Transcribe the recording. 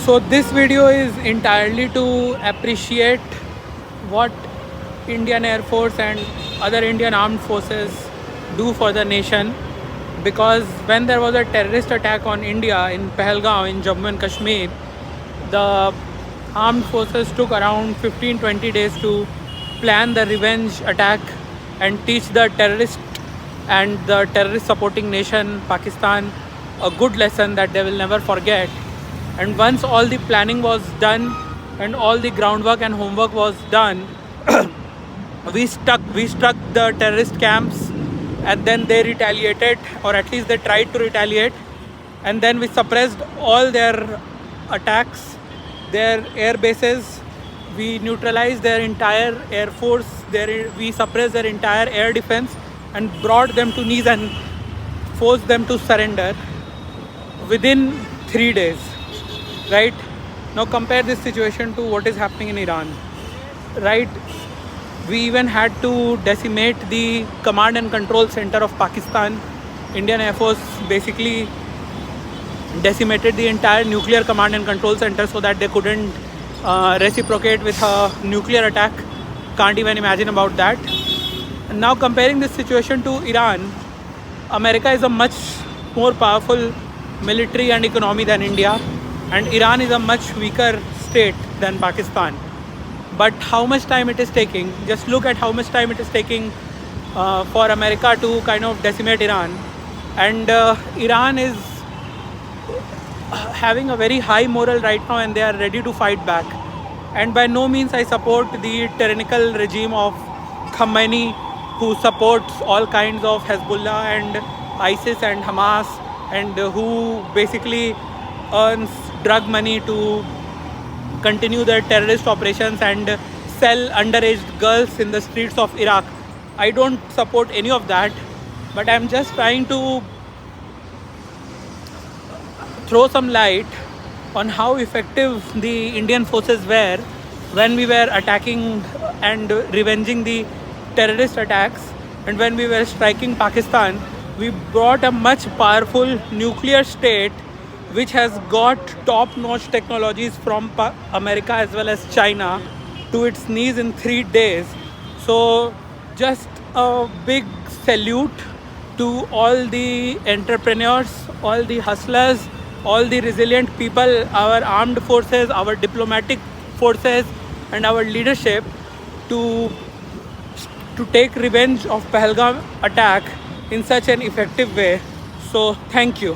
So this video is entirely to appreciate what Indian Air Force and other Indian armed forces do for the nation, because when there was a terrorist attack on India in Pahalgaon in Jammu and Kashmir, the armed forces took around 15-20 days to plan the revenge attack and teach the terrorist and the terrorist supporting nation Pakistan a good lesson that they will never forget. And once all the planning was done and all the groundwork and homework was done, we struck the terrorist camps, and then they retaliated, or at least they tried to retaliate, and then we suppressed all their attacks, their air bases. We neutralized their entire air force. We suppressed their entire air defense and brought them to knees and forced them to surrender within 3 days. Right? Now compare this situation to what is happening in Iran. Right? We even had to decimate the command and control center of Pakistan. Indian Air Force basically decimated the entire nuclear command and control center so that they couldn't reciprocate with a nuclear attack. Can't even imagine about that. And now comparing this situation to Iran, America is a much more powerful military and economy than India, and Iran is a much weaker state than Pakistan. But how much time it is taking, just look at how much time it is taking for America to kind of decimate Iran. And Iran is having a very high moral right now, and they are ready to fight back. And by no means I support the tyrannical regime of Khamenei, who supports all kinds of Hezbollah and ISIS and Hamas, and who basically earns drug money to continue their terrorist operations and sell underage girls in the streets of Iraq. I don't support any of that, but I'm just trying to throw some light on how effective the Indian forces were when we were attacking and revenging the terrorist attacks, and when we were striking Pakistan. We brought a much powerful nuclear state which has got top-notch technologies from America as well as China to its knees in 3 days. So just a big salute to all the entrepreneurs, all the hustlers, all the resilient people, our armed forces, our diplomatic forces, and our leadership to take revenge of Pahalgam attack in such an effective way. So thank you.